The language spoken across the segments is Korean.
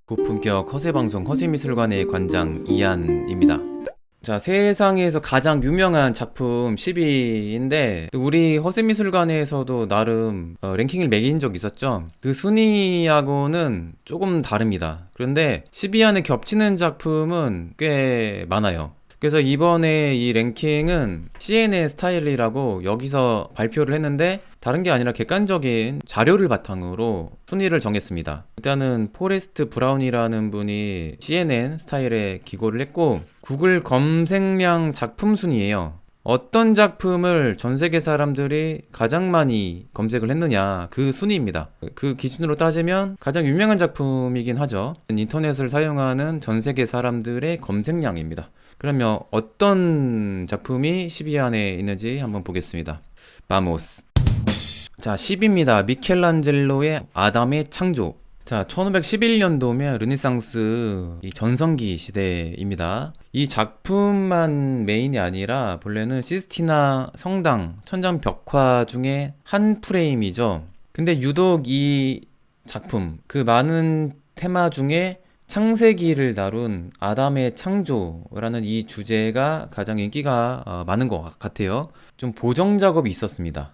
고품격 허세방송 허세미술관의 관장 이한입니다. 자, 세상에서 가장 유명한 작품 10위인데 우리 허세미술관에서도 나름 랭킹을 매긴 적 있었죠. 그 순위하고는 조금 다릅니다. 그런데 10위 안에 겹치는 작품은 꽤 많아요. 그래서 이번에 이 랭킹은 CNN 스타일이라고 여기서 발표를 했는데 다른 게 아니라 객관적인 자료를 바탕으로 순위를 정했습니다. 일단은 포레스트 브라운이라는 분이 CNN 스타일에 기고를 했고 구글 검색량 작품 순위예요. 어떤 작품을 전 세계 사람들이 가장 많이 검색을 했느냐, 그 순위입니다. 그 기준으로 따지면 가장 유명한 작품이긴 하죠. 인터넷을 사용하는 전 세계 사람들의 검색량입니다. 그러면 어떤 작품이 10위 안에 있는지 한번 보겠습니다. 바모스. 자, 10위입니다. 미켈란젤로의 아담의 창조. 자, 1511년도면 르네상스 이 전성기 시대입니다. 이 작품만 메인이 아니라 본래는 시스티나 성당 천장 벽화 중에 한 프레임이죠. 근데 유독 이 작품, 그 많은 테마 중에 창세기를 다룬 아담의 창조라는 이 주제가 가장 인기가 많은 것 같아요. 좀 보정 작업이 있었습니다.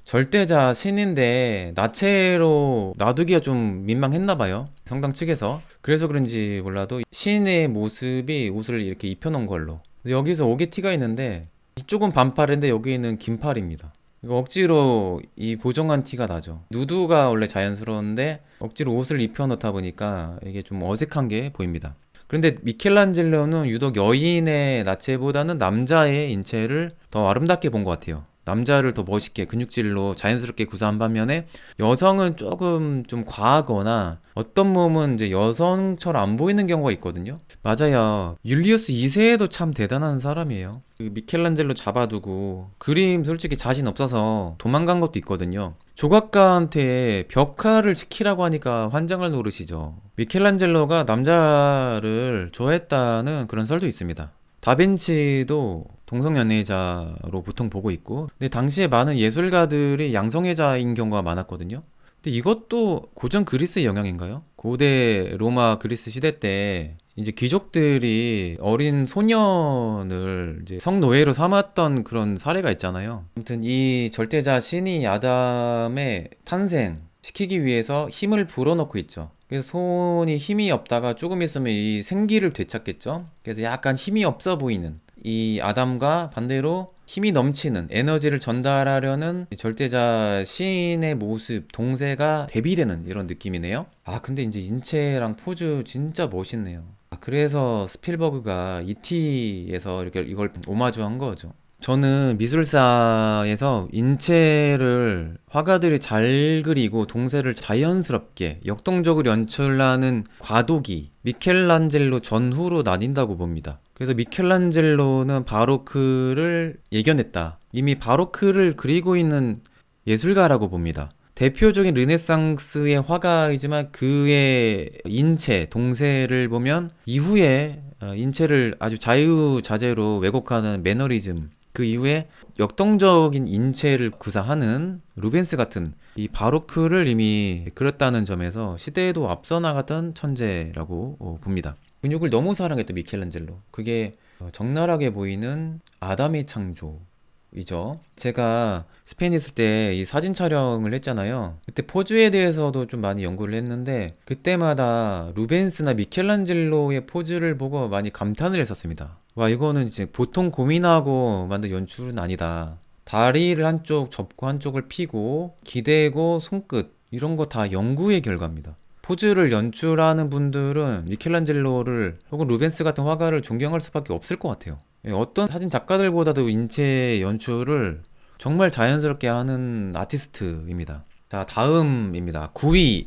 절대자 신인데 나체로 놔두기가 좀 민망했나봐요. 성당 측에서. 그래서 그런지 몰라도 신의 모습이 옷을 이렇게 입혀놓은 걸로. 여기서 오게티가 있는데 이쪽은 반팔인데 여기는 긴팔입니다. 이거 억지로 이 보정한 티가 나죠. 누드가 원래 자연스러운데 억지로 옷을 입혀놓다 보니까 이게 좀 어색한 게 보입니다. 그런데 미켈란젤로는 유독 여인의 나체보다는 남자의 인체를 더 아름답게 본 것 같아요. 남자를 더 멋있게 근육질로 자연스럽게 구사한 반면에 여성은 조금 좀 과하거나 어떤 몸은 이제 여성처럼 안 보이는 경우가 있거든요. 맞아요. 율리우스 2세도 참 대단한 사람이에요. 그 미켈란젤로 잡아두고 그림 솔직히 자신 없어서 도망간 것도 있거든요. 조각가한테 벽화를 시키라고 하니까 환장을 노르시죠. 미켈란젤로가 남자를 좋아했다는 그런 설도 있습니다. 다빈치도 동성연애자로 보통 보고 있고, 근데 당시에 많은 예술가들이 양성애자인 경우가 많았거든요. 근데 이것도 고전 그리스의 영향인가요? 고대 로마 그리스 시대 때 이제 귀족들이 어린 소년을 이제 성노예로 삼았던 그런 사례가 있잖아요. 아무튼 이 절대자 신이 아담의 탄생 시키기 위해서 힘을 불어넣고 있죠. 그래서 손이 힘이 없다가 조금 있으면 이 생기를 되찾겠죠. 그래서 약간 힘이 없어 보이는 이 아담과 반대로 힘이 넘치는 에너지를 전달하려는 절대자 시인의 모습, 동세가 대비되는 이런 느낌이네요. 아, 근데 이제 인체랑 포즈 진짜 멋있네요. 아, 그래서 스필버그가 E.T.에서 이렇게 이걸 오마주한 거죠. 저는 미술사에서 인체를 화가들이 잘 그리고 동세를 자연스럽게 역동적으로 연출하는 과도기, 미켈란젤로 전후로 나뉜다고 봅니다. 그래서 미켈란젤로는 바로크를 예견했다. 이미 바로크를 그리고 있는 예술가라고 봅니다. 대표적인 르네상스의 화가이지만 그의 인체, 동세를 보면 이후에 인체를 아주 자유자재로 왜곡하는 매너리즘, 그 이후에 역동적인 인체를 구사하는 루벤스 같은 이 바로크를 이미 그렸다는 점에서 시대에도 앞서 나갔던 천재라고 봅니다. 근육을 너무 사랑했던 미켈란젤로. 그게 적나라하게 보이는 아담의 창조이죠. 제가 스페인에 있을 때 이 사진 촬영을 했잖아요. 그때 포즈에 대해서도 좀 많이 연구를 했는데 그때마다 루벤스나 미켈란젤로의 포즈를 보고 많이 감탄을 했었습니다. 와, 이거는 이제 보통 고민하고 만든 연출은 아니다. 다리를 한쪽 접고 한쪽을 펴고 기대고 손끝 이런 거 다 연구의 결과입니다. 포즈를 연출하는 분들은 미켈란젤로를 혹은 루벤스 같은 화가를 존경할 수밖에 없을 것 같아요. 예, 어떤 사진 작가들보다도 인체 연출을 정말 자연스럽게 하는 아티스트입니다. 자, 다음입니다. 9위.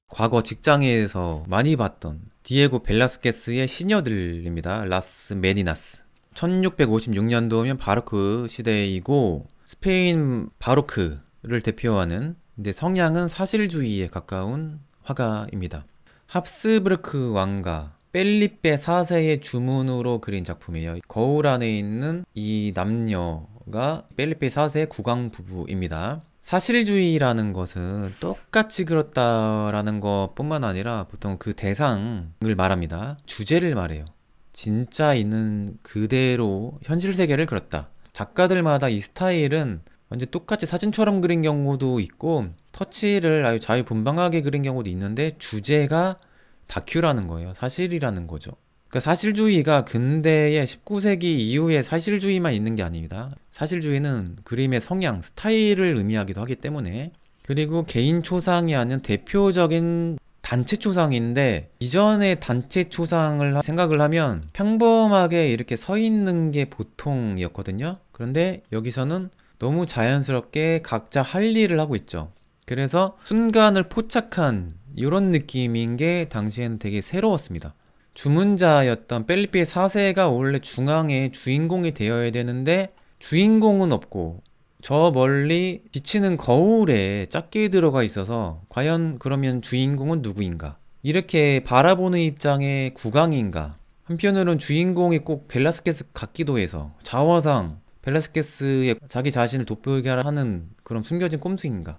과거 직장에서 많이 봤던 디에고 벨라스케스의 시녀들입니다. 라스 메니나스. 1656년도면 바로크 시대이고 스페인 바로크를 대표하는, 근데 성향은 사실주의에 가까운 화가입니다. 합스부르크 왕가 펠리페 4세의 주문으로 그린 작품이에요. 거울 안에 있는 이 남녀가 펠리페 4세 국왕 부부입니다. 사실주의라는 것은 똑같이 그렸다라는 것뿐만 아니라 보통 그 대상을 말합니다. 주제를 말해요. 진짜 있는 그대로 현실 세계를 그렸다. 작가들마다 이 스타일은 완전 똑같이 사진처럼 그린 경우도 있고 터치를 아주 자유분방하게 그린 경우도 있는데 주제가 다큐라는 거예요. 사실이라는 거죠. 그러니까 사실주의가 근대의 19세기 이후에 사실주의만 있는 게 아닙니다. 사실주의는 그림의 성향, 스타일을 의미하기도 하기 때문에 그리고 개인 초상이 아닌 대표적인 단체 초상인데 이전의 단체 초상을 생각을 하면 평범하게 이렇게 서 있는 게 보통이었거든요. 그런데 여기서는 너무 자연스럽게 각자 할 일을 하고 있죠. 그래서 순간을 포착한 이런 느낌인 게 당시에는 되게 새로웠습니다. 주문자였던 펠리페 4세가 원래 중앙에 주인공이 되어야 되는데 주인공은 없고 저 멀리 비치는 거울에 작게 들어가 있어서 과연 그러면 주인공은 누구인가? 이렇게 바라보는 입장의 국왕인가? 한편으로는 주인공이 꼭 벨라스케스 같기도 해서 자화상 벨라스케스의 자기 자신을 돋보이게 하는 그런 숨겨진 꼼수인가?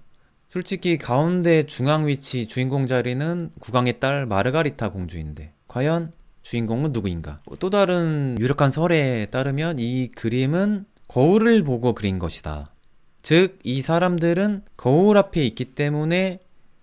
솔직히 가운데 중앙 위치 주인공 자리는 국왕의 딸 마르가리타 공주인데 과연 주인공은 누구인가? 또 다른 유력한 설에 따르면 이 그림은 거울을 보고 그린 것이다. 즉, 이 사람들은 거울 앞에 있기 때문에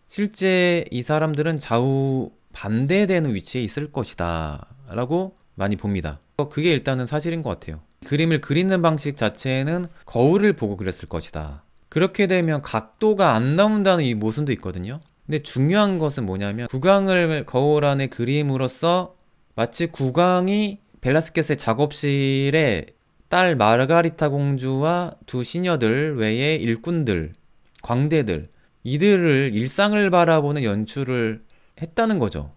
실제 이 사람들은 좌우 반대되는 위치에 있을 것이다. 라고 많이 봅니다. 그게 일단은 사실인 것 같아요. 그림을 그리는 방식 자체는 거울을 보고 그렸을 것이다. 그렇게 되면 각도가 안 나온다는 이 모순도 있거든요. 근데 중요한 것은 뭐냐면 국왕을 거울 안에 그림으로써 마치 국왕이 벨라스케스의 작업실에 딸 마르가리타 공주와 두 시녀들 외에 일꾼들, 광대들 이들을 일상을 바라보는 연출을 했다는 거죠.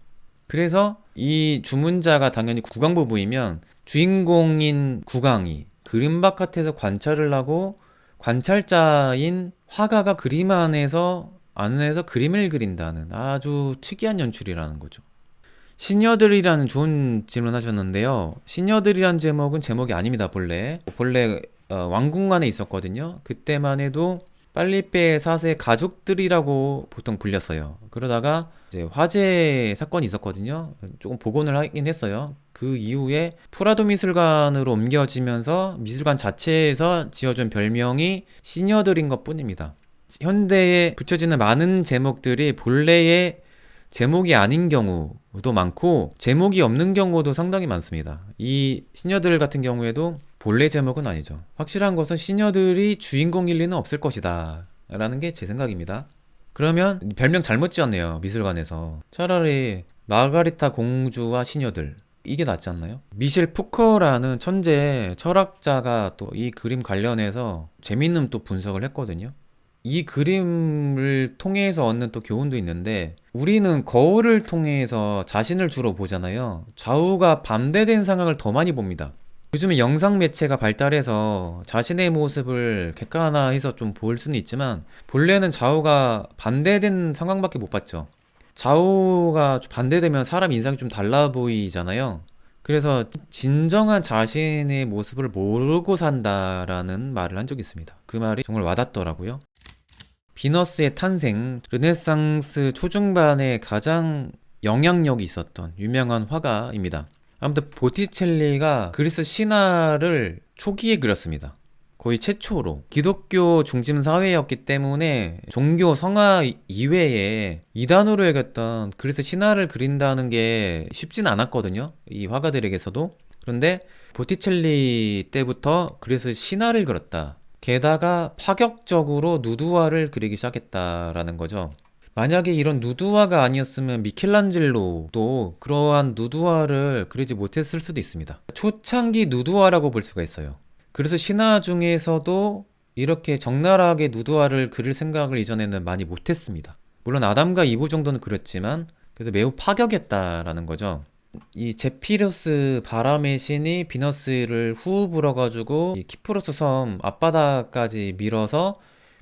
그래서 이 주문자가 당연히 국왕 부부이면 주인공인 국왕이 그림 바깥에서 관찰을 하고 관찰자인 화가가 그림 안에서 그림을 그린다는 아주 특이한 연출이라는 거죠. 시녀들이라는 좋은 질문 하셨는데요. 시녀들이란 제목이 아닙니다, 본래. 왕궁 안에 있었거든요. 그때만 해도 빨리페 4세 가족들이라고 보통 불렸어요. 그러다가 이제 화재 사건이 있었거든요. 조금 복원을 하긴 했어요. 그 이후에 프라도 미술관으로 옮겨지면서 미술관 자체에서 지어준 별명이 시녀들인 것 뿐입니다. 현대에 붙여지는 많은 제목들이 본래의 제목이 아닌 경우도 많고 제목이 없는 경우도 상당히 많습니다. 이 시녀들 같은 경우에도 본래 제목은 아니죠. 확실한 것은 시녀들이 주인공일 리는 없을 것이다 라는 게 제 생각입니다. 그러면 별명 잘못 지었네요, 미술관에서. 차라리 마가리타 공주와 시녀들 이게 낫지 않나요? 미셸 푸커라는 천재 철학자가 또 이 그림 관련해서 재밌는 또 분석을 했거든요. 이 그림을 통해서 얻는 또 교훈도 있는데 우리는 거울을 통해서 자신을 주로 보잖아요. 좌우가 반대된 상황을 더 많이 봅니다. 요즘에 영상 매체가 발달해서 자신의 모습을 객관화해서 좀 볼 수는 있지만 본래는 좌우가 반대된 상황밖에 못 봤죠. 좌우가 반대되면 사람 인상이 좀 달라 보이잖아요. 그래서 진정한 자신의 모습을 모르고 산다라는 말을 한 적이 있습니다. 그 말이 정말 와닿더라고요. 비너스의 탄생, 르네상스 초중반에 가장 영향력이 있었던 유명한 화가입니다. 아무튼 보티첼리가 그리스 신화를 초기에 그렸습니다. 거의 최초로. 기독교 중심 사회였기 때문에 종교 성화 이외에 이단으로 여겼던 그리스 신화를 그린다는 게 쉽진 않았거든요. 이 화가들에게서도. 그런데 보티첼리 때부터 그리스 신화를 그렸다. 게다가 파격적으로 누드화를 그리기 시작했다라는 거죠. 만약에 이런 누드화가 아니었으면 미켈란젤로도 그러한 누드화를 그리지 못했을 수도 있습니다. 초창기 누드화라고 볼 수가 있어요. 그래서 신화 중에서도 이렇게 적나라하게 누드화를 그릴 생각을 이전에는 많이 못했습니다. 물론 아담과 이브 정도는 그렸지만 그래도 매우 파격했다라는 거죠. 이 제피러스 바람의 신이 비너스를 후 불어가지고 이 키프로스 섬 앞바다까지 밀어서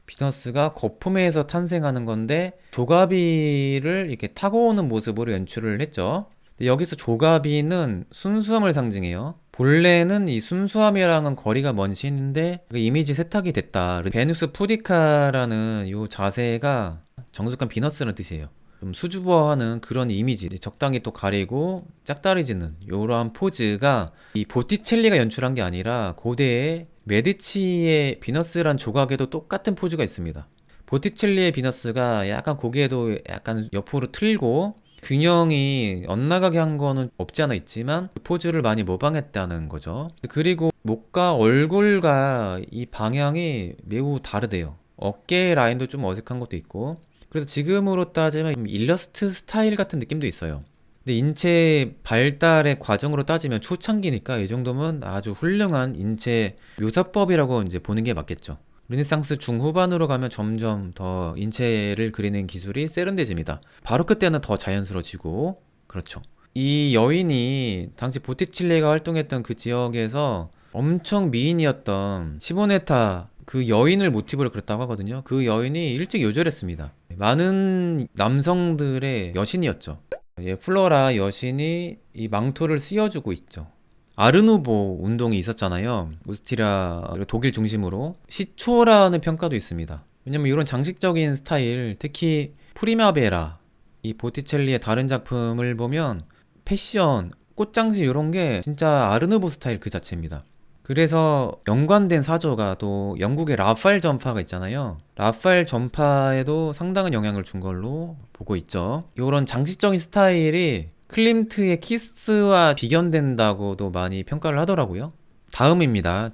비너스가 거품에서 탄생하는 건데 조가비를 이렇게 타고 오는 모습으로 연출을 했죠. 근데 여기서 조가비는 순수함을 상징해요. 본래는 이 순수함이랑은 거리가 먼 신인데 그 이미지 세탁이 됐다. 베누스 푸디카라는 이 자세가 정숙한 비너스라는 뜻이에요. 좀 수줍어하는 그런 이미지, 적당히 또 가리고 짝다리지는 이러한 포즈가 이 보티첼리가 연출한 게 아니라 고대의 메디치의 비너스란 조각에도 똑같은 포즈가 있습니다. 보티첼리의 비너스가 약간 고개도 약간 옆으로 틀고 균형이 엇나가게 한 거는 없지 않아 있지만 그 포즈를 많이 모방했다는 거죠. 그리고 목과 얼굴과 이 방향이 매우 다르대요. 어깨 라인도 좀 어색한 것도 있고, 그래서 지금으로 따지면 일러스트 스타일 같은 느낌도 있어요. 근데 인체 발달의 과정으로 따지면 초창기니까 이 정도면 아주 훌륭한 인체 묘사법이라고 이제 보는 게 맞겠죠. 르네상스 중후반으로 가면 점점 더 인체를 그리는 기술이 세련돼집니다. 바로 그때는 더 자연스러워지고, 그렇죠. 이 여인이 당시 보티칠리가 활동했던 그 지역에서 엄청 미인이었던 시모네타 그 여인을 모티브로 그렸다고 하거든요. 그 여인이 일찍 요절했습니다. 많은 남성들의 여신이었죠. 예, 플로라 여신이 이 망토를 씌워주고 있죠. 아르누보 운동이 있었잖아요. 오스트리아 독일 중심으로 시초라는 평가도 있습니다. 왜냐면 이런 장식적인 스타일, 특히 프리마베라, 이 보티첼리의 다른 작품을 보면 패션, 꽃장식 이런 게 진짜 아르누보 스타일 그 자체입니다. 그래서 연관된 사조가 또 영국의 라파엘 전파가 있잖아요. 라파엘 전파에도 상당한 영향을 준 걸로 보고 있죠. 이런 장식적인 스타일이 클림트의 키스와 비견된다고도 많이 평가를 하더라고요. 다음입니다.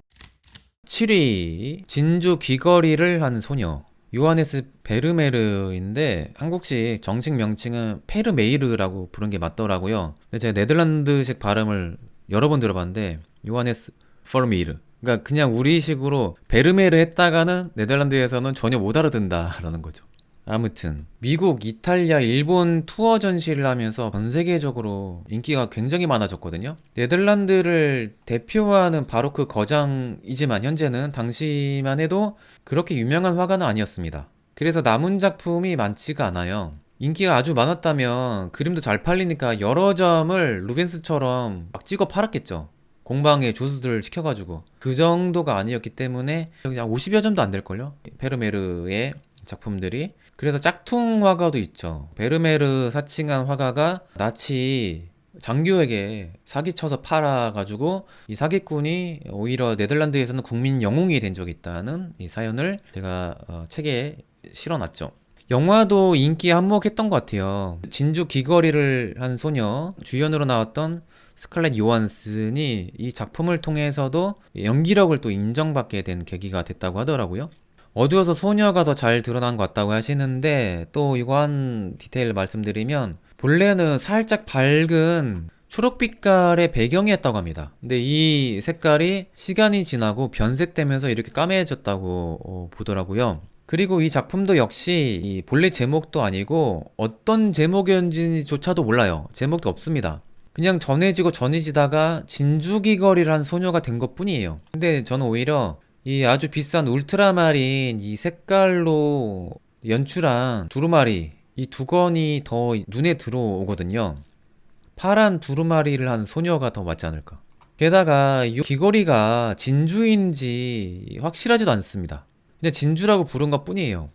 7위 진주 귀걸이를 한 소녀 요하네스 베르메르인데 한국식 정식 명칭은 페르메이르라고 부른 게 맞더라고요. 근데 제가 네덜란드식 발음을 여러 번 들어봤는데 요하네스 퍼르미르, 그러니까 그냥 우리식으로 베르메르 했다가는 네덜란드에서는 전혀 못 알아듣는다라는 거죠. 아무튼 미국, 이탈리아, 일본 투어 전시를 하면서 전 세계적으로 인기가 굉장히 많아졌거든요. 네덜란드를 대표하는 바로크 거장이지만 현재는 당시만 해도 그렇게 유명한 화가는 아니었습니다. 그래서 남은 작품이 많지가 않아요. 인기가 아주 많았다면 그림도 잘 팔리니까 여러 점을 루벤스처럼 막 찍어 팔았겠죠. 공방에 조수들 시켜가지고 그 정도가 아니었기 때문에 그냥 50여 점도 안 될걸요? 페르메르의 작품들이. 그래서 짝퉁 화가도 있죠. 베르메르 사칭한 화가가 나치 장교에게 사기쳐서 팔아가지고 이 사기꾼이 오히려 네덜란드에서는 국민 영웅이 된 적이 있다는 이 사연을 제가 책에 실어놨죠. 영화도 인기에 한몫했던 것 같아요. 진주 귀걸이를 한 소녀 주연으로 나왔던 스칼렛 요한슨이 이 작품을 통해서도 연기력을 또 인정받게 된 계기가 됐다고 하더라고요. 어두워서 소녀가 더 잘 드러난 것 같다고 하시는데 또 이거 한 디테일 말씀드리면 본래는 살짝 밝은 초록빛깔의 배경이었다고 합니다. 근데 이 색깔이 시간이 지나고 변색되면서 이렇게 까매졌다고 보더라고요. 그리고 이 작품도 역시 이 본래 제목도 아니고 어떤 제목이었는지조차도 몰라요. 제목도 없습니다. 그냥 전해지다가 진주귀걸이라는 소녀가 된 것뿐이에요. 근데 저는 오히려 이 아주 비싼 울트라마린 이 색깔로 연출한 두루마리 이 두건이 더 눈에 들어오거든요. 파란 두루마리를 한 소녀가 더 맞지 않을까. 게다가 이 귀걸이가 진주인지 확실하지도 않습니다. 그냥 진주라고 부른 것 뿐이에요.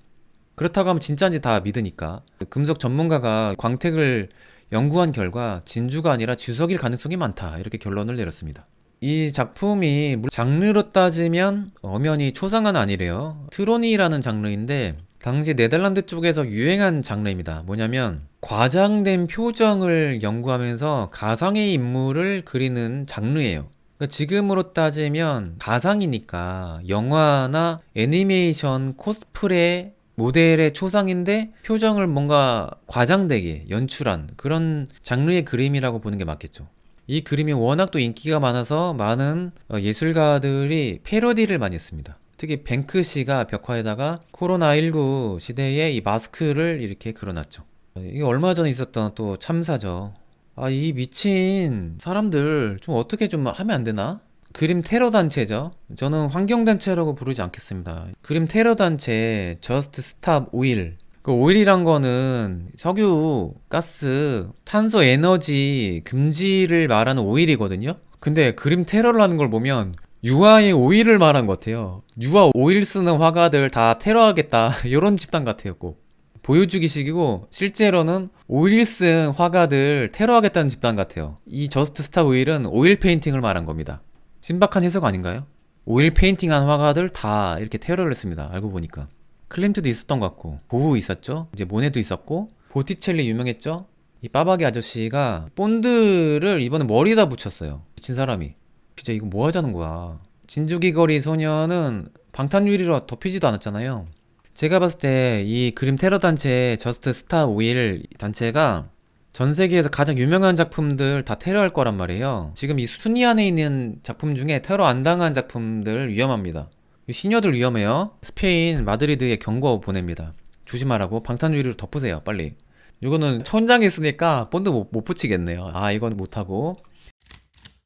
그렇다고 하면 진짜인지 다 믿으니까. 금속 전문가가 광택을 연구한 결과 진주가 아니라 주석일 가능성이 많다 이렇게 결론을 내렸습니다. 이 작품이 장르로 따지면 엄연히 초상화는 아니래요. 트로니라는 장르인데 당시 네덜란드 쪽에서 유행한 장르입니다. 뭐냐면 과장된 표정을 연구하면서 가상의 인물을 그리는 장르예요. 그러니까 지금으로 따지면 가상이니까 영화나 애니메이션, 코스프레 모델의 초상인데 표정을 뭔가 과장되게 연출한 그런 장르의 그림이라고 보는 게 맞겠죠. 이 그림이 워낙 또 인기가 많아서 많은 예술가들이 패러디를 많이 했습니다. 특히 뱅크시가 벽화에다가 코로나19 시대에 이 마스크를 이렇게 그려놨죠. 이게 얼마 전에 있었던 또 참사죠. 아, 이 미친 사람들 좀 어떻게 좀 하면 안 되나? 그림 테러 단체죠. 저는 환경 단체라고 부르지 않겠습니다. 그림 테러 단체 Just Stop Oil. 그 오일이란 거는 석유, 가스, 탄소 에너지 금지를 말하는 오일이거든요. 근데 그림 테러를 하는 걸 보면 유아의 오일을 말한 것 같아요. 유아 오일 쓰는 화가들 다 테러하겠다. 이런 집단 같아요, 꼭. 보여주기식이고 실제로는 오일 쓴 화가들 테러하겠다는 집단 같아요. 이 저스트 스탑 오일은 오일 페인팅을 말한 겁니다. 신박한 해석 아닌가요? 오일 페인팅한 화가들 다 이렇게 테러를 했습니다. 알고 보니까. 클림트도 있었던 것 같고 고흐 있었죠. 이제 모네도 있었고 보티첼리 유명했죠. 이 빠바기 아저씨가 본드를 이번에 머리에다 붙였어요. 미친 사람이. 진짜 이거 뭐 하자는 거야. 진주기 거리 소녀는 방탄유리로 덮이지도 않았잖아요. 제가 봤을 때 이 그림 테러 단체 저스트 스탑 오일 단체가 전 세계에서 가장 유명한 작품들 다 테러할 거란 말이에요. 지금 이 순위 안에 있는 작품 중에 테러 안 당한 작품들 위험합니다. 이 시녀들 위험해요. 스페인 마드리드에 경고 보냅니다. 조심하라고 방탄유리로 덮으세요, 빨리. 이거는 천장에 있으니까 본드 못 붙이겠네요. 아, 이건 못하고.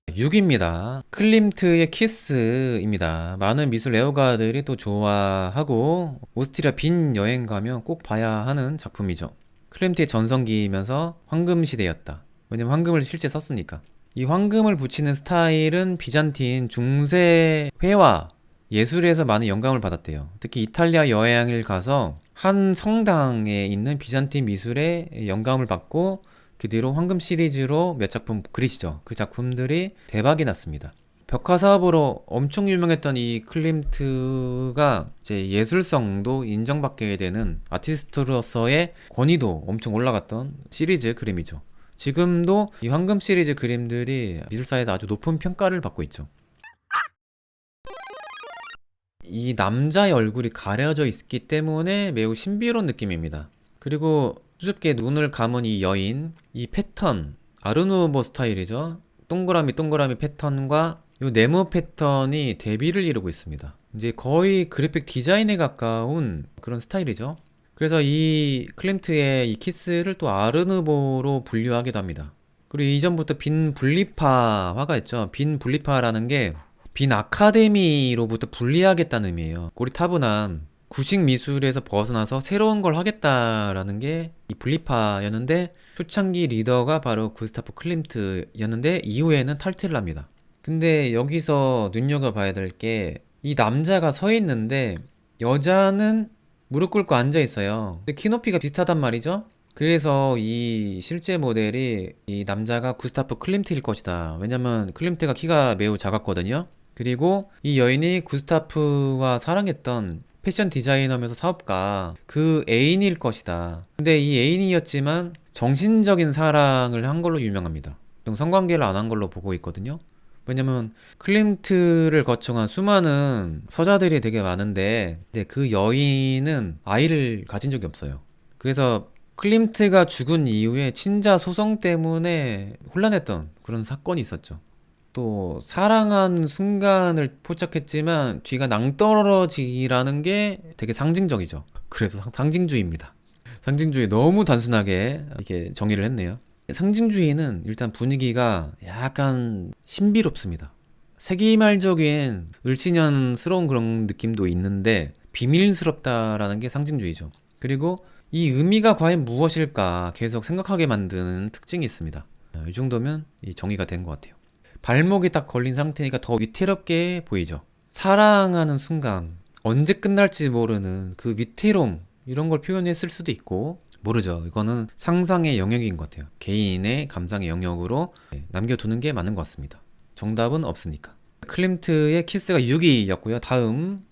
6입니다. 클림트의 키스입니다. 많은 미술 애호가들이 또 좋아하고 오스트리아 빈 여행 가면 꼭 봐야 하는 작품이죠. 클림트의 전성기이면서 황금시대였다. 왜냐면 황금을 실제 썼으니까. 이 황금을 붙이는 스타일은 비잔틴 중세 회화 예술에서 많은 영감을 받았대요. 특히 이탈리아 여행을 가서 한 성당에 있는 비잔틴 미술에 영감을 받고 그 뒤로 황금 시리즈로 몇 작품 그리시죠. 그 작품들이 대박이 났습니다. 벽화 사업으로 엄청 유명했던 이 클림트가 이제 예술성도 인정받게 되는 아티스트로서의 권위도 엄청 올라갔던 시리즈 그림이죠. 지금도 이 황금 시리즈 그림들이 미술사에서 아주 높은 평가를 받고 있죠. 이 남자의 얼굴이 가려져 있기 때문에 매우 신비로운 느낌입니다. 그리고 수줍게 눈을 감은 이 여인, 이 패턴, 아르누보 스타일이죠. 동그라미 동그라미 패턴과 이 네모 패턴이 대비를 이루고 있습니다. 이제 거의 그래픽 디자인에 가까운 그런 스타일이죠. 그래서 이 클림트의 이 키스를 또 아르누보로 분류하기도 합니다. 그리고 이전부터 빈 분리파 화가 있죠. 빈 분리파라는 게 빈 아카데미로부터 분리하겠다는 의미예요. 고리타분한 구식 미술에서 벗어나서 새로운 걸 하겠다라는 게 이 분리파였는데 초창기 리더가 바로 구스타프 클림트였는데 이후에는 탈퇴를 합니다. 근데 여기서 눈여겨봐야 될 게 이 남자가 서 있는데 여자는 무릎 꿇고 앉아 있어요. 근데 키 높이가 비슷하단 말이죠. 그래서 이 실제 모델이 이 남자가 구스타프 클림트일 것이다. 왜냐면 클림트가 키가 매우 작았거든요. 그리고 이 여인이 구스타프와 사랑했던 패션 디자이너면서 사업가 그 애인일 것이다. 근데 이 애인이었지만 정신적인 사랑을 한 걸로 유명합니다. 성관계를 안 한 걸로 보고 있거든요. 왜냐면 클림트를 거쳐간 수많은 서자들이 되게 많은데 그 여인은 아이를 가진 적이 없어요. 그래서 클림트가 죽은 이후에 친자 소송 때문에 혼란했던 그런 사건이 있었죠. 또 사랑한 순간을 포착했지만 뒤가 낭떠러지라는 게 되게 상징적이죠. 그래서 상징주의입니다. 상징주의 너무 단순하게 이렇게 정의를 했네요. 상징주의는 일단 분위기가 약간 신비롭습니다. 세기말적인 을씨년스러운 그런 느낌도 있는데 비밀스럽다라는 게 상징주의죠. 그리고 이 의미가 과연 무엇일까 계속 생각하게 만드는 특징이 있습니다. 이 정도면 이 정의가 된 것 같아요. 발목이 딱 걸린 상태니까 더 위태롭게 보이죠. 사랑하는 순간 언제 끝날지 모르는 그 위태로움 이런 걸 표현했을 수도 있고 모르죠. 이거는 상상의 영역인 것 같아요. 개인의 감상의 영역으로 남겨두는 게 맞는 것 같습니다. 정답은 없으니까. 클림트의 키스가 6위였고요. 다음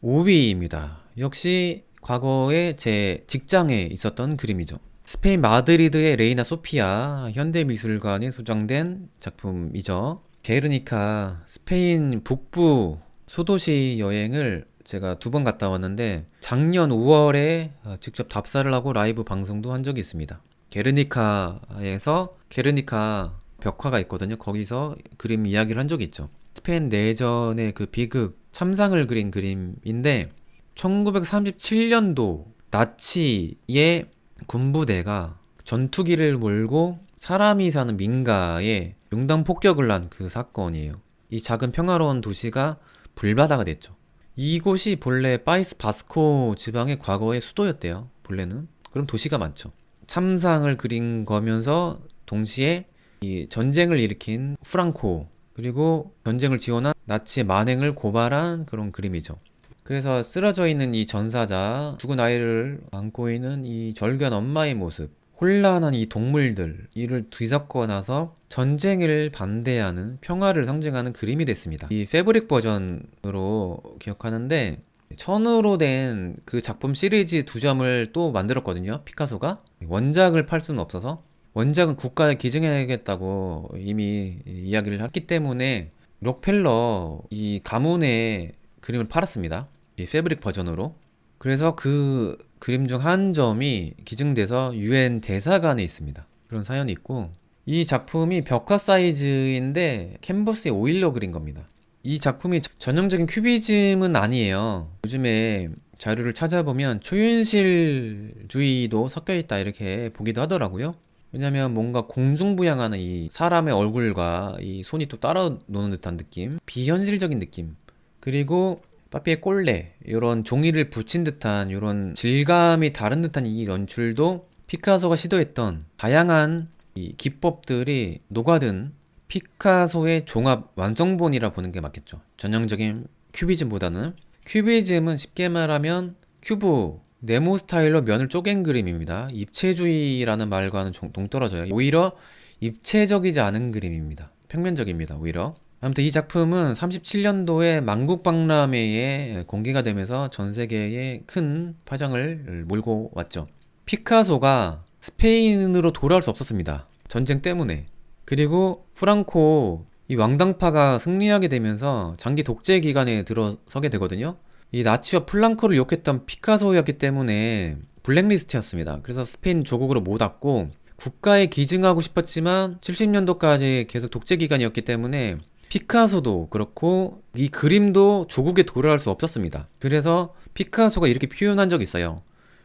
5위입니다. 역시 과거에 제 직장에 있었던 그림이죠. 스페인 마드리드의 레이나 소피아 현대미술관에 소장된 작품이죠. 게르니카 스페인 북부 소도시 여행을 제가 2번 갔다 왔는데 작년 5월에 직접 답사를 하고 라이브 방송도 한 적이 있습니다. 게르니카에서 게르니카 벽화가 있거든요. 거기서 그림 이야기를 한 적이 있죠. 스페인 내전의 그 비극 참상을 그린 그림인데 1937년도 나치의 군부대가 전투기를 몰고 사람이 사는 민가에 용당 폭격을 한 그 사건이에요. 이 작은 평화로운 도시가 불바다가 됐죠. 이곳이 본래 파이스 바스코 지방의 과거의 수도였대요. 본래는. 그럼 도시가 많죠. 참상을 그린 거면서 동시에 이 전쟁을 일으킨 프랑코, 그리고 전쟁을 지원한 나치의 만행을 고발한 그런 그림이죠. 그래서 쓰러져 있는 이 전사자, 죽은 아이를 안고 있는 이 절규한 엄마의 모습, 혼란한 이 동물들, 이를 뒤섞어 나서 전쟁을 반대하는 평화를 상징하는 그림이 됐습니다. 이 패브릭 버전으로 기억하는데 천으로 된 그 작품 시리즈 두 점을 또 만들었거든요. 피카소가 원작을 팔 수는 없어서 원작은 국가에 기증해야겠다고 이미 이야기를 했기 때문에 록펠러 이 가문의 그림을 팔았습니다. 이 패브릭 버전으로. 그래서 그 그림 중 한 점이 기증돼서 UN 대사관에 있습니다. 그런 사연이 있고, 이 작품이 벽화 사이즈인데 캔버스에 오일로 그린 겁니다. 이 작품이 전형적인 큐비즘은 아니에요. 요즘에 자료를 찾아보면 초현실주의도 섞여 있다 이렇게 보기도 하더라고요. 왜냐면 뭔가 공중부양하는 이 사람의 얼굴과 이 손이 또 따라 노는 듯한 느낌, 비현실적인 느낌, 그리고 빠삐의 꼴레 이런 종이를 붙인 듯한 이런 질감이 다른 듯한 이 연출도 피카소가 시도했던 다양한 이 기법들이 녹아든 피카소의 종합 완성본이라 보는 게 맞겠죠. 전형적인 큐비즘보다는. 큐비즘은 쉽게 말하면 큐브 네모 스타일로 면을 쪼갠 그림입니다. 입체주의라는 말과는 동떨어져요. 오히려 입체적이지 않은 그림입니다. 평면적입니다. 오히려. 아무튼 이 작품은 37년도에 만국박람회에 공개가 되면서 전 세계에 큰 파장을 몰고 왔죠. 피카소가 스페인으로 돌아올 수 없었습니다. 전쟁 때문에. 그리고 프랑코 이 왕당파가 승리하게 되면서 장기 독재 기간에 들어서게 되거든요. 이 나치와 플랑크를 욕했던 피카소였기 때문에 블랙리스트였습니다. 그래서 스페인 조국으로 못 왔고 국가에 기증하고 싶었지만 70년도까지 계속 독재 기간이었기 때문에 피카소도 그렇고 이 그림도 조국에 돌아갈 수 없었습니다. 그래서 피카소가 이렇게 표현한 적이 있어요.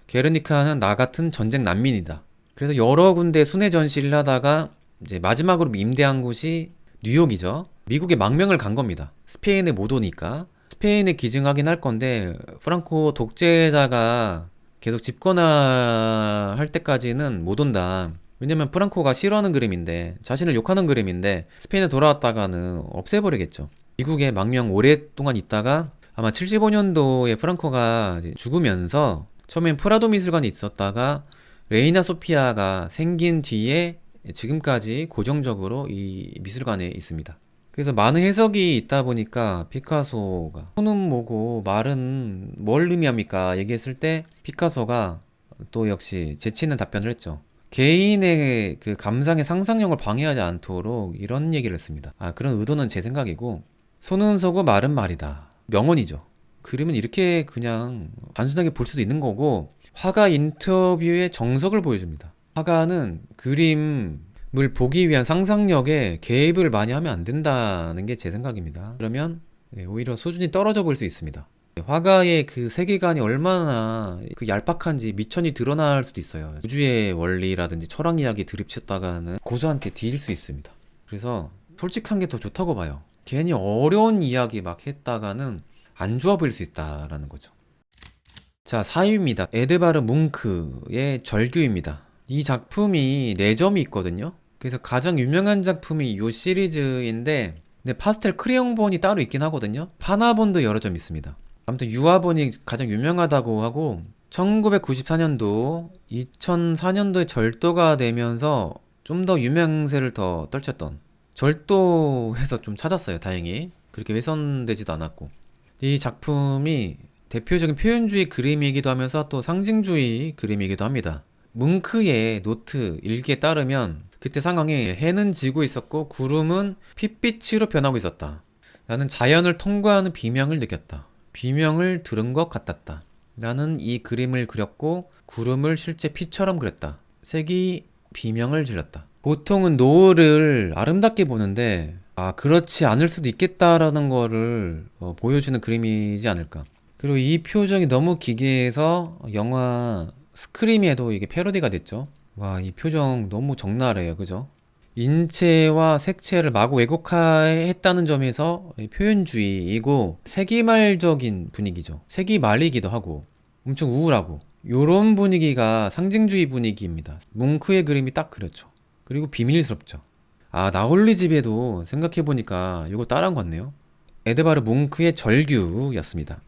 게르니카는 나 같은 전쟁 난민이다. 그래서 여러 군데 순회 전시를 하다가 이제 마지막으로 임대한 곳이 뉴욕이죠. 미국에 망명을 간 겁니다. 스페인에 못 오니까. 스페인에 기증하긴 할 건데 프랑코 독재자가 계속 집권할 때까지는 못 온다. 왜냐면 프랑코가 싫어하는 그림인데, 자신을 욕하는 그림인데 스페인에 돌아왔다가는 없애버리겠죠. 미국에 망명 오랫동안 있다가 아마 75년도에 프랑코가 죽으면서 처음엔 프라도 미술관에 있었다가 레이나 소피아가 생긴 뒤에 지금까지 고정적으로 이 미술관에 있습니다. 그래서 많은 해석이 있다 보니까 피카소가 손은 뭐고 말은 뭘 의미합니까? 얘기했을 때 피카소가 또 역시 재치 있는 답변을 했죠. 개인의 그 감상의 상상력을 방해하지 않도록 이런 얘기를 했습니다. 아, 그런 의도는 제 생각이고, 손은 서고 말은 말이다. 명언이죠. 그림은 이렇게 그냥 단순하게 볼 수도 있는 거고, 화가 인터뷰의 정석을 보여줍니다. 화가는 그림을 보기 위한 상상력에 개입을 많이 하면 안 된다는 게 제 생각입니다. 그러면 오히려 수준이 떨어져 볼 수 있습니다. 화가의 그 세계관이 얼마나 그 얄팍한지 미천이 드러날 수도 있어요. 우주의 원리라든지 철학 이야기 드립쳤다가는 고수한테 뒤질 수 있습니다. 그래서 솔직한 게 더 좋다고 봐요. 괜히 어려운 이야기 막 했다가는 안 좋아 보일 수 있다라는 거죠. 자, 4위입니다. 에드바르 뭉크의 절규입니다. 이 작품이 4점이 있거든요. 그래서 가장 유명한 작품이 이 시리즈인데, 근데 파스텔 크레용본이 따로 있긴 하거든요. 파나본도 여러 점 있습니다. 아무튼 유화본이 가장 유명하다고 하고 1994년도, 2004년도에 절도가 되면서 좀 더 유명세를 더 떨쳤던, 절도해서 좀 찾았어요. 다행히 그렇게 훼손되지도 않았고, 이 작품이 대표적인 표현주의 그림이기도 하면서 또 상징주의 그림이기도 합니다. 뭉크의 노트 일기에 따르면 그때 상황에 해는 지고 있었고 구름은 핏빛으로 변하고 있었다. 나는 자연을 통과하는 비명을 느꼈다. 비명을 들은 것 같았다. 나는 이 그림을 그렸고 구름을 실제 피처럼 그렸다. 색이 비명을 질렀다. 보통은 노을을 아름답게 보는데 그렇지 않을 수도 있겠다라는 거를 보여주는 그림이지 않을까. 그리고 이 표정이 너무 기괴해서 영화 스크림에도 이게 패러디가 됐죠. 와, 이 표정 너무 적나라해요. 그죠? 인체와 색채를 마구 왜곡했다는 점에서 표현주의이고 세기말적인 분위기죠. 세기말이기도 하고 엄청 우울하고 요런 분위기가 상징주의 분위기입니다. 뭉크의 그림이 딱 그렇죠. 그리고 비밀스럽죠. 아, 나홀리 집에도 생각해보니까 이거 따라한 것 같네요. 에드바르 뭉크의 절규였습니다.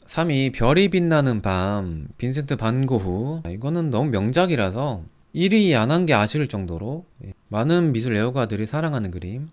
3위 별이 빛나는 밤 빈센트 반 고흐. 이거는 너무 명작이라서 1위 안 한 게 아쉬울 정도로 많은 미술 애호가들이 사랑하는 그림.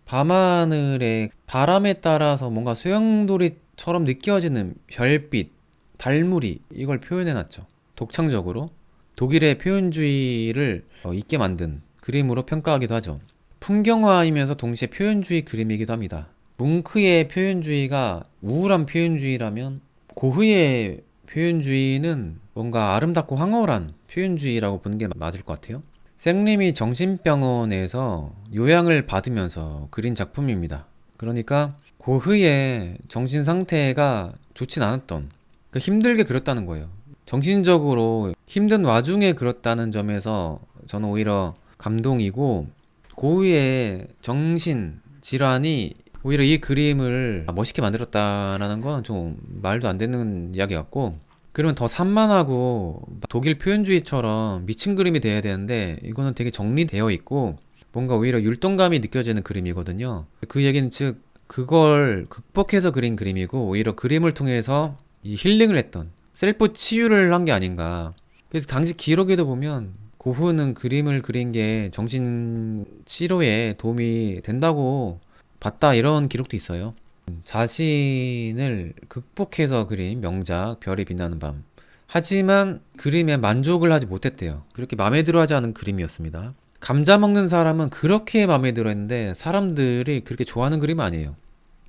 밤하늘에 바람에 따라서 뭔가 소용돌이처럼 느껴지는 별빛, 달무리 이걸 표현해놨죠. 독창적으로 독일의 표현주의를 있게 만든 그림으로 평가하기도 하죠. 풍경화이면서 동시에 표현주의 그림이기도 합니다. 뭉크의 표현주의가 우울한 표현주의라면 고흐의 표현주의는 뭔가 아름답고 황홀한 표현주의라고 보는 게 맞을 것 같아요. 생림이 정신병원에서 요양을 받으면서 그린 작품입니다. 그러니까 고흐의 정신 상태가 좋진 않았던, 그러니까 힘들게 그렸다는 거예요. 정신적으로 힘든 와중에 그렸다는 점에서 저는 오히려 감동이고, 고흐의 정신 질환이 오히려 이 그림을 멋있게 만들었다라는 건 좀 말도 안 되는 이야기 같고, 그러면 더 산만하고 독일 표현주의처럼 미친 그림이 돼야 되는데 이거는 되게 정리되어 있고 뭔가 오히려 율동감이 느껴지는 그림이거든요. 그 얘기는 즉 그걸 극복해서 그린 그림이고 오히려 그림을 통해서 이 힐링을 했던 셀프 치유를 한 게 아닌가. 그래서 당시 기록에도 보면 고흐는 그림을 그린 게 정신 치료에 도움이 된다고 봤다 이런 기록도 있어요. 자신을 극복해서 그린 명작 별이 빛나는 밤. 하지만 그림에 만족을 하지 못했대요. 그렇게 마음에 들어 하지 않은 그림이었습니다. 감자 먹는 사람은 그렇게 마음에 들어 했는데 사람들이 그렇게 좋아하는 그림은 아니에요.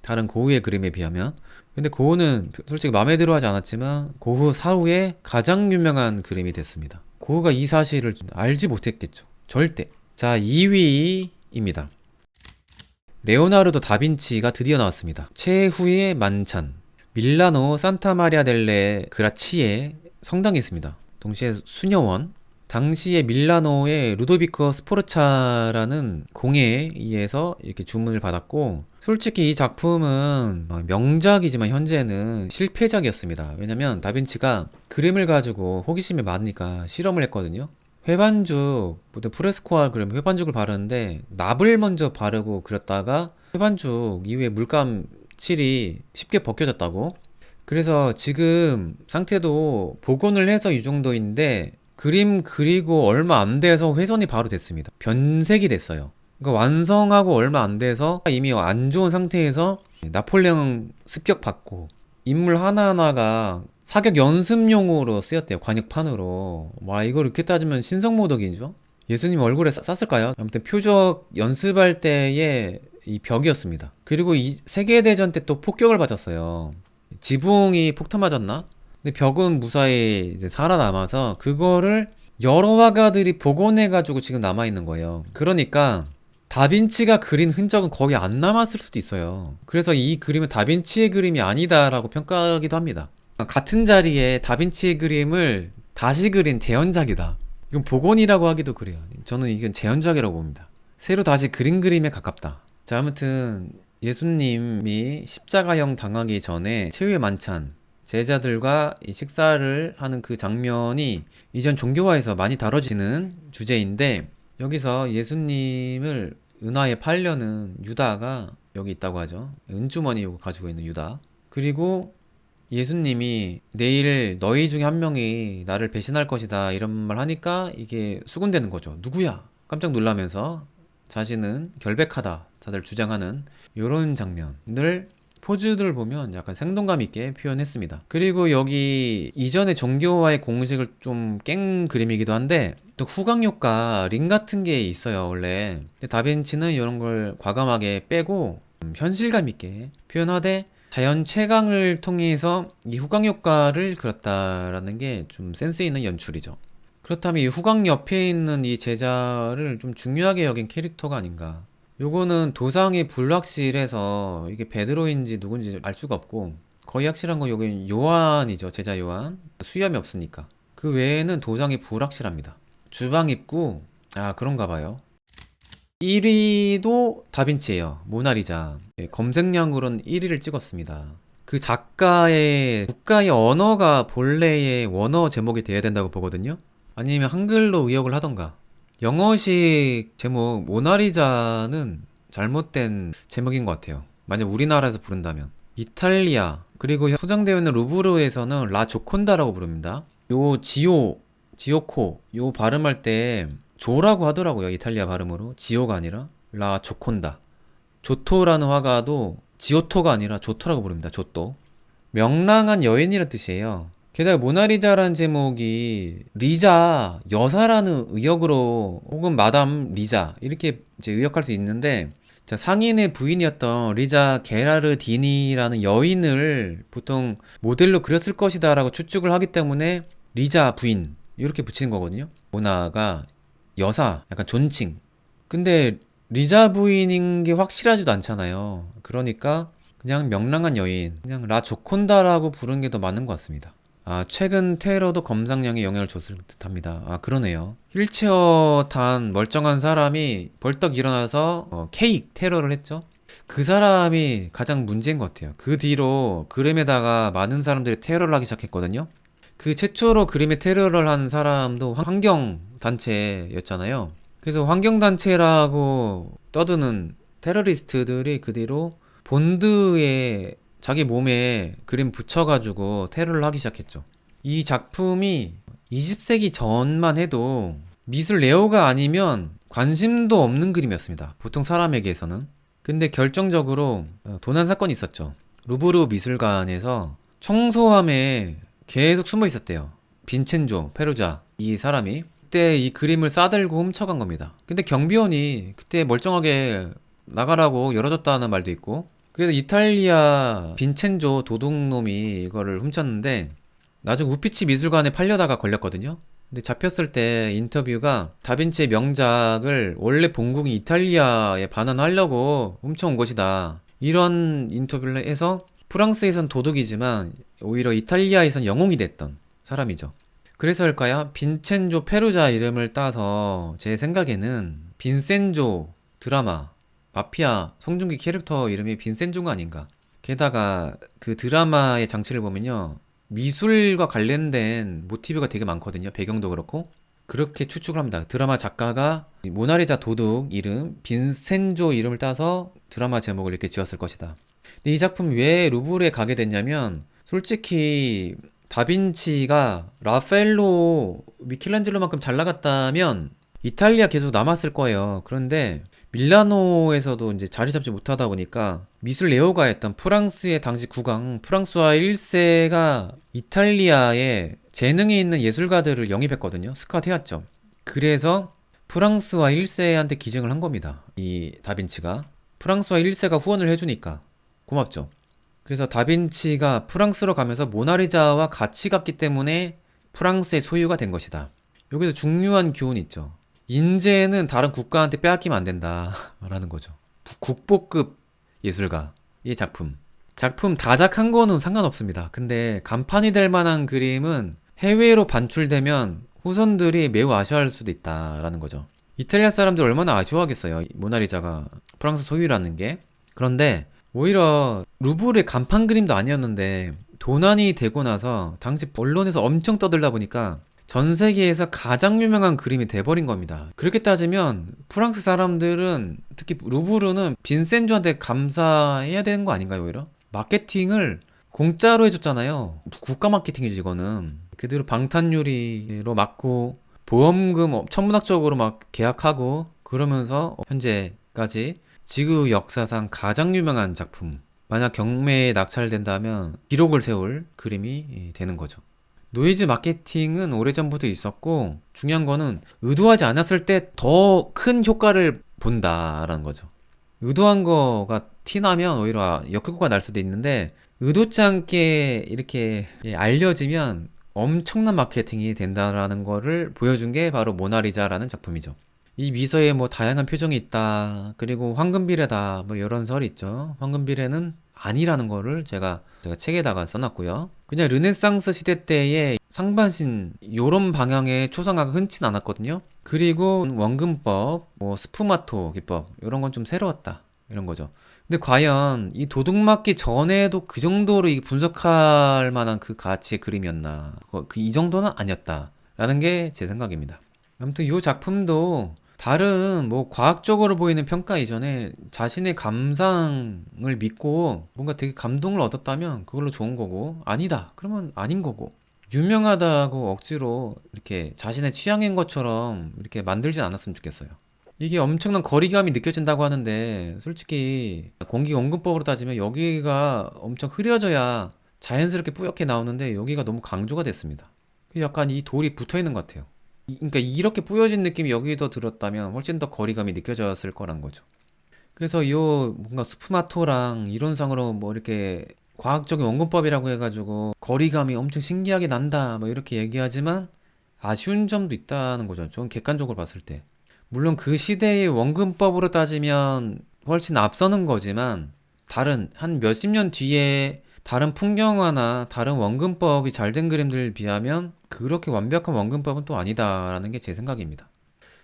다른 고흐의 그림에 비하면. 근데 고흐는 솔직히 마음에 들어 하지 않았지만 고흐 사후에 가장 유명한 그림이 됐습니다. 고흐가 이 사실을 알지 못했겠죠. 절대. 자, 2위입니다. 레오나르도 다빈치가 드디어 나왔습니다. 최후의 만찬. 밀라노 산타마리아 델레 그라치에 성당이 있습니다. 동시에 수녀원. 당시에 밀라노의 루도비코 스포르차라는 공예에 의해서 이렇게 주문을 받았고, 솔직히 이 작품은 명작이지만 현재는 실패작이었습니다. 왜냐면 다빈치가 그림을 가지고 호기심이 많으니까 실험을 했거든요. 회반죽, 보통 프레스코와 그러면 회반죽을 바르는데 납을 먼저 바르고 그렸다가 회반죽 이후에 물감 칠이 쉽게 벗겨졌다고. 그래서 지금 상태도 복원을 해서 이 정도인데 그림 그리고 얼마 안 돼서 훼손이 바로 됐습니다. 변색이 됐어요. 그러니까 완성하고 얼마 안 돼서 이미 안 좋은 상태에서 나폴레옹 습격받고 인물 하나하나가 사격 연습용으로 쓰였대요. 관역판으로. 와, 이걸 이렇게 따지면 신성모독이죠. 예수님 얼굴에 쌌을까요? 아무튼 표적 연습할 때의 이 벽이었습니다. 그리고 이 세계대전 때 또 폭격을 맞았어요. 지붕이 폭탄 맞았나? 근데 벽은 무사히 이제 살아남아서 그거를 여러 화가들이 복원해가지고 지금 남아있는 거예요. 그러니까 다빈치가 그린 흔적은 거의 안 남았을 수도 있어요. 그래서 이 그림은 다빈치의 그림이 아니다라고 평가하기도 합니다. 같은 자리에 다빈치의 그림을 다시 그린 재현작이다. 이건 복원이라고 하기도 그래요. 저는 이건 재현작이라고 봅니다. 새로 다시 그린 그림에 가깝다. 자, 아무튼 예수님이 십자가형 당하기 전에 최후의 만찬, 제자들과 이 식사를 하는 그 장면이 이전 종교화에서 많이 다뤄지는 주제인데, 여기서 예수님을 은하에 팔려는 유다가 여기 있다고 하죠. 은주머니 가지고 있는 유다. 그리고 예수님이 내일 너희 중에 한 명이 나를 배신할 것이다 이런 말 하니까 이게 수군되는 거죠. 누구야? 깜짝 놀라면서 자신은 결백하다 다들 주장하는 이런 장면을 포즈들을 보면 약간 생동감 있게 표현했습니다. 그리고 여기 이전의 종교와의 공식을 좀 깬 그림이기도 한데 또 후광 효과 링 같은 게 있어요 원래. 근데 다빈치는 이런 걸 과감하게 빼고 현실감 있게 표현하되 자연 채광을 통해서 이 후광 효과를 그렸다라는 게 좀 센스 있는 연출이죠. 그렇다면 이 후광 옆에 있는 이 제자를 좀 중요하게 여긴 캐릭터가 아닌가. 요거는 도상이 불확실해서 이게 베드로인지 누군지 알 수가 없고, 거의 확실한 건 여기 요한이죠. 제자 요한. 수염이 없으니까. 그 외에는 도상이 불확실합니다. 주방 입구, 아 그런가 봐요. 1위도 다빈치예요. 모나리자. 검색량으로는 1위를 찍었습니다. 그 작가의 국가의 언어가 본래의 원어 제목이 돼야 된다고 보거든요. 아니면 한글로 의역을 하던가. 영어식 제목 모나리자는 잘못된 제목인 것 같아요. 만약 우리나라에서 부른다면. 이탈리아 그리고 소장되어 있는 루브르에서는 라 조콘다라고 부릅니다. 요 지오코 요 발음할 때 조라고 하더라고요. 이탈리아 발음으로. 지오가 아니라 라 조콘다. 조토라는 화가도 지오토가 아니라 조토라고 부릅니다. 조토. 명랑한 여인이란 뜻이에요. 게다가 모나리자라는 제목이 리자 여사라는 의역으로 혹은 마담 리자 이렇게 이제 의역할 수 있는데, 자, 상인의 부인이었던 리자 게라르디니라는 여인을 보통 모델로 그렸을 것이다 라고 추측을 하기 때문에 리자 부인 이렇게 붙이는 거거든요. 모나가 여사, 약간 존칭. 근데 리자 부인인 게 확실하지도 않잖아요. 그러니까 그냥 명랑한 여인, 그냥 라 조콘다라고 부르는 게 더 맞는 것 같습니다. 아, 최근 테러도 검상량에 영향을 줬을 듯합니다. 아, 그러네요. 휠체어 탄 멀쩡한 사람이 벌떡 일어나서 케이크 테러를 했죠. 그 사람이 가장 문제인 것 같아요. 그 뒤로 그림에다가 많은 사람들이 테러를 하기 시작했거든요. 그 최초로 그림에 테러를 한 사람도 환경단체였잖아요. 그래서 환경단체라고 떠드는 테러리스트들이 그 뒤로 본드에 자기 몸에 그림 붙여가지고 테러를 하기 시작했죠. 이 작품이 20세기 전만 해도 미술 레어가 아니면 관심도 없는 그림이었습니다. 보통 사람에게서는. 근데 결정적으로 도난 사건이 있었죠. 루브르 미술관에서 청소함에 계속 숨어 있었대요. 빈첸조 페루자 이 사람이 그때 이 그림을 싸들고 훔쳐간 겁니다. 근데 경비원이 그때 멀쩡하게 나가라고 열어줬다는 말도 있고, 그래서 이탈리아 빈첸조 도둑놈이 이거를 훔쳤는데 나중 우피치 미술관에 팔려다가 걸렸거든요. 근데 잡혔을 때 인터뷰가 다빈치의 명작을 원래 본국인 이탈리아에 반환하려고 훔쳐온 것이다, 이런 인터뷰를 해서 프랑스에선 도둑이지만 오히려 이탈리아에선 영웅이 됐던 사람이죠. 그래서일까요? 빈첸조 페루자 이름을 따서 제 생각에는 빈센조 드라마 마피아 송중기 캐릭터 이름이 빈센조가 아닌가. 게다가 그 드라마의 장치를 보면요, 미술과 관련된 모티브가 되게 많거든요. 배경도 그렇고. 그렇게 추측을 합니다. 드라마 작가가 모나리자 도둑 이름 빈센조 이름을 따서 드라마 제목을 이렇게 지었을 것이다. 근데 이 작품 왜 루브르에 가게 됐냐면, 솔직히 다빈치가 라파엘로 미켈란젤로만큼 잘 나갔다면 이탈리아 계속 남았을 거예요. 그런데 밀라노에서도 이제 자리 잡지 못하다 보니까 미술 레오가였던 프랑스의 당시 국왕 프랑스와 1세가 이탈리아에 재능이 있는 예술가들을 영입했거든요. 스카우트 해왔죠. 그래서 프랑스와 1세한테 기증을 한 겁니다. 이 다빈치가. 프랑스와 1세가 후원을 해주니까 고맙죠. 그래서 다빈치가 프랑스로 가면서 모나리자와 같이 갔기 때문에 프랑스의 소유가 된 것이다. 여기서 중요한 교훈이 있죠. 인재는 다른 국가한테 빼앗기면 안 된다 라는 거죠. 국보급 예술가 이 작품 다작한 거는 상관없습니다. 근데 간판이 될 만한 그림은 해외로 반출되면 후손들이 매우 아쉬워할 수도 있다라는 거죠. 이탈리아 사람들 얼마나 아쉬워하겠어요, 모나리자가 프랑스 소유라는 게. 그런데 오히려 루브르의 간판 그림도 아니었는데 도난이 되고 나서 당시 언론에서 엄청 떠들다 보니까 전 세계에서 가장 유명한 그림이 돼버린 겁니다. 그렇게 따지면 프랑스 사람들은, 특히 루브르는 빈센조한테 감사해야 되는 거 아닌가요, 오히려? 마케팅을 공짜로 해줬잖아요. 국가 마케팅이지, 이거는. 그대로 방탄유리로 막고, 보험금 천문학적으로 막 계약하고, 그러면서 현재까지 지구 역사상 가장 유명한 작품. 만약 경매에 낙찰된다면 기록을 세울 그림이 되는 거죠. 노이즈 마케팅은 오래전부터 있었고, 중요한 거는 의도하지 않았을 때 더 큰 효과를 본다라는 거죠. 의도한 거가 티나면 오히려 역효과가 날 수도 있는데, 의도치 않게 이렇게 알려지면 엄청난 마케팅이 된다라는 거를 보여준 게 바로 모나리자라는 작품이죠. 이 미소에 뭐 다양한 표정이 있다, 그리고 황금비례다, 뭐 이런 설이 있죠. 황금비례는 아니라는 거를 제가 책에다가 써놨고요. 그냥 르네상스 시대 때의 상반신 요런 방향의 초상화가 흔치 않았거든요. 그리고 원근법, 뭐 스푸마토 기법 이런 건 좀 새로웠다, 이런 거죠. 근데 과연 이 도둑 맞기 전에도 그 정도로 이게 분석할 만한 그 가치의 그림이었나? 이 정도는 아니었다라는 게 제 생각입니다. 아무튼 이 작품도 다른 뭐 과학적으로 보이는 평가 이전에 자신의 감상을 믿고 뭔가 되게 감동을 얻었다면 그걸로 좋은 거고, 아니다 그러면 아닌 거고, 유명하다고 억지로 이렇게 자신의 취향인 것처럼 이렇게 만들진 않았으면 좋겠어요. 이게 엄청난 거리감이 느껴진다고 하는데 솔직히 공기원근법으로 따지면 여기가 엄청 흐려져야 자연스럽게 뿌옇게 나오는데 여기가 너무 강조가 됐습니다. 약간 이 돌이 붙어 있는 것 같아요. 그러니까 이렇게 뿌여진 느낌이 여기도 들었다면 훨씬 더 거리감이 느껴졌을 거란 거죠. 그래서 요 뭔가 스프마토랑 이론상으로 뭐 이렇게 과학적인 원근법이라고 해가지고 거리감이 엄청 신기하게 난다 뭐 이렇게 얘기하지만 아쉬운 점도 있다는 거죠. 좀 객관적으로 봤을 때. 물론 그 시대의 원근법으로 따지면 훨씬 앞서는 거지만 다른 한 몇십 년 뒤에 다른 풍경화나 다른 원근법이 잘 된 그림들 비하면 그렇게 완벽한 원근법은 또 아니다라는 게 제 생각입니다.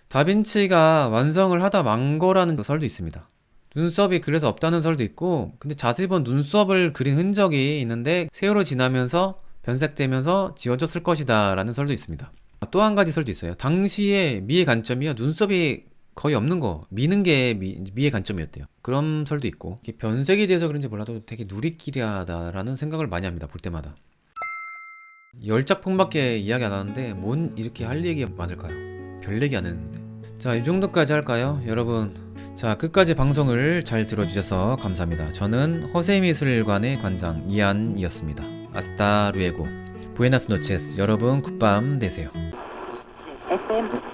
다빈치가 완성을 하다 만 거라는 그 설도 있습니다. 눈썹이 그래서 없다는 설도 있고, 근데 자세히 본 눈썹을 그린 흔적이 있는데 세월호 지나면서 변색되면서 지워졌을 것이다 라는 설도 있습니다. 또 한 가지 설도 있어요. 당시에 미의 관점이요, 눈썹이 거의 없는 거, 미는 게 미의 관점이었대요. 그런 설도 있고, 이게 변색이 돼서 그런지 몰라도 되게 누리끼리하다라는 생각을 많이 합니다, 볼 때마다. 10작품밖에 이야기 안 하는데 뭔 이렇게 할 얘기가 많을까요? 별 얘기 안 했는데. 자, 이 정도까지 할까요? 여러분, 자, 끝까지 방송을 잘 들어주셔서 감사합니다. 저는 허세미술관의 관장 이안이었습니다. 아스타 루에고 부에나스 노체스. 여러분 굿밤 되세요.